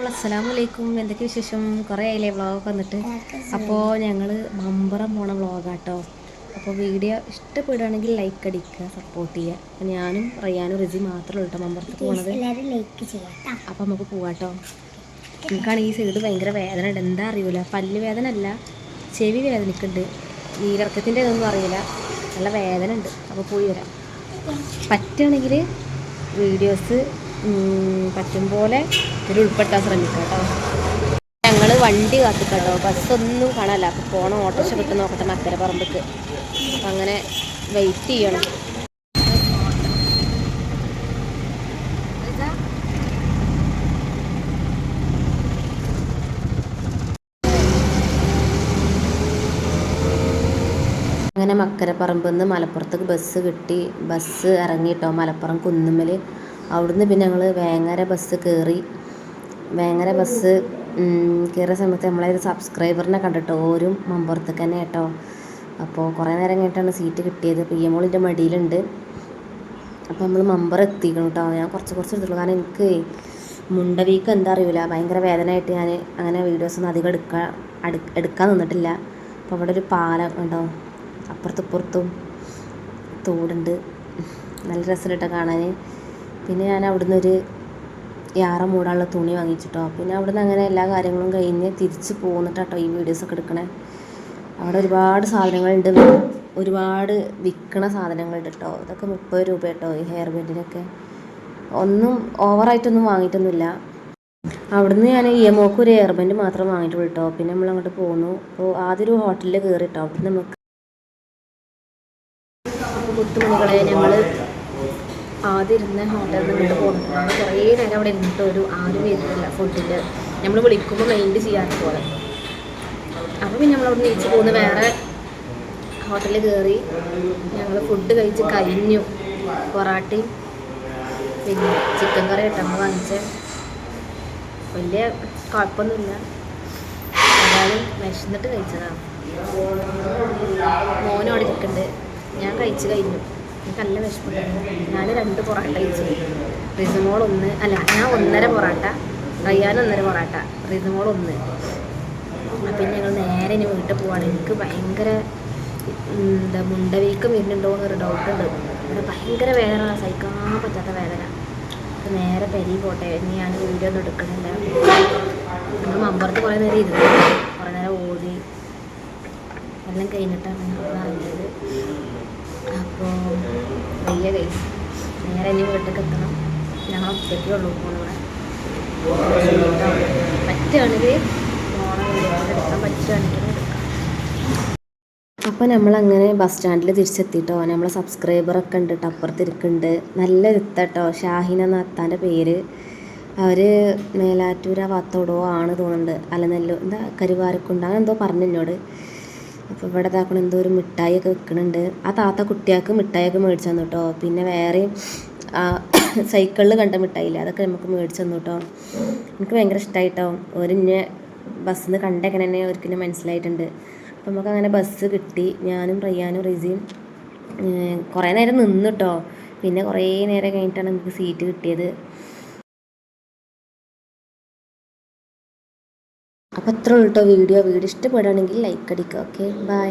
അസ്സലാമലൈക്കും. എന്തൊക്കെ വിശേഷം? കുറേ ആയില്ലേ വ്ളോഗ് വന്നിട്ട്. അപ്പോൾ ഞങ്ങൾ മമ്പറം പോണ വ്ളോഗാട്ടോ. അപ്പോൾ വീഡിയോ ഇഷ്ടപ്പെടുകയാണെങ്കിൽ ലൈക്ക് അടിക്കുക, സപ്പോർട്ട് ചെയ്യുക. അപ്പോൾ ഞാനും റയ്യാനും റിജി മാത്രമേ ഉള്ളൂ കേട്ടോ മമ്പറത്തേക്ക് പോണത്. അപ്പോൾ നമുക്ക് പോവാട്ടോ. എനിക്കാണ് ഈ സൈഡ് ഭയങ്കര വേദന ഉണ്ട്. എന്താ അറിയൂല, പല്ല് വേദന അല്ല, ചെവി വേദനക്കുണ്ട്. നീരിറക്കത്തിൻ്റെ ഇതൊന്നും അറിയില്ല, നല്ല വേദന ഉണ്ട്. അപ്പോൾ പോയി വരാം. പറ്റുകയാണെങ്കിൽ വീഡിയോസ് പറ്റും പോലെ ഇതിൽ ഉൾപ്പെടുത്താൻ ശ്രമിക്കാം കേട്ടോ. ഞങ്ങൾ വണ്ടി കാത്തിക്കട്ടോ, ബസ്സൊന്നും കാണാനല്ല. അപ്പോൾ പോകണം, ഓട്ടോറിക്ഷ കിട്ടും നോക്കട്ടെ മക്കരപ്പറമ്പക്ക്. അപ്പം അങ്ങനെ വെയിറ്റ് ചെയ്യണം. അങ്ങനെ മക്കരപ്പറമ്പിൽ നിന്ന് മലപ്പുറത്തേക്ക് ബസ് കിട്ടി. ബസ് ഇറങ്ങിയിട്ടോ മലപ്പുറം കുന്നുമ്മൽ. അവിടുന്ന് പിന്നെ ഞങ്ങൾ വേങ്ങര ബസ് കയറി. വേങ്ങര ബസ് കയറിയ സമയത്ത് നമ്മളെ ഒരു സബ്സ്ക്രൈബറിനെ കണ്ടിട്ടോ, ഓരും മമ്പുറത്തേക്ക് തന്നെ കേട്ടോ. അപ്പോൾ കുറേ നേരം കഴിഞ്ഞിട്ടാണ് സീറ്റ് കിട്ടിയത്. പി എം മോളിൻ്റെ മടിയിലുണ്ട്. അപ്പോൾ നമ്മൾ മമ്പറം എത്തിക്കണം കേട്ടോ. ഞാൻ കുറച്ച് എടുത്തുള്ളൂ, കാരണം എനിക്ക് മുണ്ട വീക്കം എന്താ അറിയില്ല, ഭയങ്കര വേദനയായിട്ട് ഞാൻ അങ്ങനെ വീഡിയോസൊന്നും അധികം എടുക്കാൻ നിന്നിട്ടില്ല. അപ്പോൾ അവിടെ ഒരു പാലം ഉണ്ടോ, അപ്പുറത്തും തോടുണ്ട്, നല്ല രസമുണ്ട് കാണാൻ. പിന്നെ ഞാൻ അവിടുന്ന് ഒരു യാറ മൂടാനുള്ള തുണി വാങ്ങിച്ചിട്ടോ. പിന്നെ അവിടുന്ന് അങ്ങനെ എല്ലാ കാര്യങ്ങളും കഴിഞ്ഞ് തിരിച്ച് പോന്നിട്ടാട്ടോ ഈ വീഡിയോസൊക്കെ എടുക്കണേ. അവിടെ ഒരുപാട് സാധനങ്ങളുണ്ട്, ഒരുപാട് വിൽക്കണ സാധനങ്ങളുണ്ട് കേട്ടോ. ഇതൊക്കെ 30 രൂപ കേട്ടോ ഈ ഹെയർ ബാൻഡിനൊക്കെ. ഒന്നും ഓവറായിട്ടൊന്നും വാങ്ങിയിട്ടൊന്നുമില്ല. അവിടുന്ന് ഞാൻ EMOക്ക് ഒരു ഹെയർ ബാൻഡ് മാത്രം വാങ്ങിയിട്ടുള്ളൂ കേട്ടോ. പിന്നെ നമ്മൾ അങ്ങോട്ട് പോന്നു. അപ്പോൾ ആദ്യം ഒരു ഹോട്ടലിൽ കയറി കേട്ടോ. അവിടുന്ന് നമുക്ക് മുത്തുമണികളെ ഞങ്ങൾ ആദ്യം ഇരുന്ന ഹോട്ടലിൽ നിന്ന് ഇങ്ങോട്ട് പോകുന്നുണ്ട്. നമ്മൾ കുറേ നേരം അവിടെ ഇരുന്നിട്ട് ആരും വരുന്നില്ല ഫുഡിൻ്റെ. നമ്മൾ വിളിക്കുമ്പോൾ മൈൻഡ് ചെയ്യാത്ത പോലെ. അപ്പോൾ പിന്നെ നമ്മളവിടെ നീച്ച് പോകുന്ന വേറെ ഹോട്ടലിൽ കയറി ഞങ്ങൾ ഫുഡ് കഴിച്ച് കഴിഞ്ഞു. പൊറാട്ടയും പിന്നെ ചിക്കൻ കറി കേട്ടോ നമ്മൾ വാങ്ങിച്ച. വലിയ കുഴപ്പമൊന്നുമില്ല, ഏതായാലും വിശന്നിട്ട് കഴിച്ചതാണ്. മോനും അവിടെ ഇരിക്കുന്നുണ്ട്. ഞാൻ കഴിച്ച് കഴിഞ്ഞു, എനിക്ക് നല്ല വിശപ്പുണ്ടായിരുന്നു. ഞാൻ 2 പൊറാട്ട കഴിച്ചു. റിസുമോൾ 1, അല്ല ഞാൻ 1.5 പൊറാട്ട, റയ്യാൻ 1.5 പൊറാട്ട, റിസുമോൾ 1. പിന്നെ ഞങ്ങൾ നേരെ ഇനി വീട്ടിൽ പോവാണ്. എനിക്ക് ഭയങ്കര മുണ്ട വീക്കം വരുന്നുണ്ടോ എന്നൊരു ഡൗട്ടുണ്ട്. ഇവിടെ ഭയങ്കര വേദന, സഹിക്കാൻ പറ്റാത്ത വേദന. അപ്പോൾ നേരെ പെരി പോട്ടെ, ഇനി ഞാൻ വീഡിയോ ഒന്നും എടുക്കണില്ല. നമ്മൾ മമ്പറത്ത് കുറേ നേരം ഇരുന്നു, കുറേ നേരം ഓടി എല്ലാം കഴിഞ്ഞിട്ടാണ് ഇറങ്ങിയത്. അപ്പോൾ വലിയ കേസ് നേരെ ഇനി വീട്ടിലേക്ക് എത്തണം. ഞങ്ങൾ ഒറ്റയ്ക്കേ ഉള്ളൂ പോണവിടെ. പറ്റുകയാണെങ്കിൽ എടുക്കാൻ പറ്റുകയാണെങ്കിൽ എടുക്കാം. അപ്പോൾ നമ്മളങ്ങനെ ബസ് സ്റ്റാൻഡിൽ തിരിച്ചെത്തിയിട്ടോ. നമ്മളെ സബ്സ്ക്രൈബറൊക്കെ ഉണ്ട് കേട്ടോ, അപ്പുറത്തിരിക്കുന്നുണ്ട്. നല്ല ഇരുത്തട്ടോ. ഷാഹിന എന്ന അത്താൻ്റെ പേര്. അവർ മേലാറ്റൂർ ആ ഭാഗത്തോടോ ആണ് തോന്നുന്നുണ്ട്, അലനെല്ലോ എന്താ കരുവാരക്കുണ്ട് അങ്ങനെ എന്തോ പറഞ്ഞു എന്നോട്. അപ്പോൾ ഇവിടെ ഇതാക്കണം എന്തോ ഒരു മിഠായിയൊക്കെ വെക്കുന്നുണ്ട്. ആ താത്ത കുട്ടികൾക്ക് മിഠായിയൊക്കെ മേടിച്ചു തന്നു കേട്ടോ. പിന്നെ വേറെയും സൈക്കിളിൽ കണ്ട മിഠായില്ല, അതൊക്കെ നമുക്ക് മേടിച്ചു തന്നു കേട്ടോ. എനിക്ക് ഭയങ്കര ഇഷ്ടമായിട്ടോ. ഒരിന്നെ ബസ്സിൽ നിന്ന് കണ്ടേക്കണ തന്നെ അവർക്കെന്നെ മനസ്സിലായിട്ടുണ്ട്. അപ്പോൾ നമുക്കങ്ങനെ ബസ് കിട്ടി. ഞാനും റയ്യാനും റിസിയും കുറേ നേരം നിന്നു കേട്ടോ. പിന്നെ കുറേ നേരം കഴിഞ്ഞിട്ടാണ് നമുക്ക് സീറ്റ് കിട്ടിയത്. അപ്പോൾ അത്രേ ഉള്ളൂ കേട്ടോ വീഡിയോ ഇഷ്ടപ്പെടുകയാണെങ്കിൽ ലൈക്ക് അടിക്കുക. Okay, by.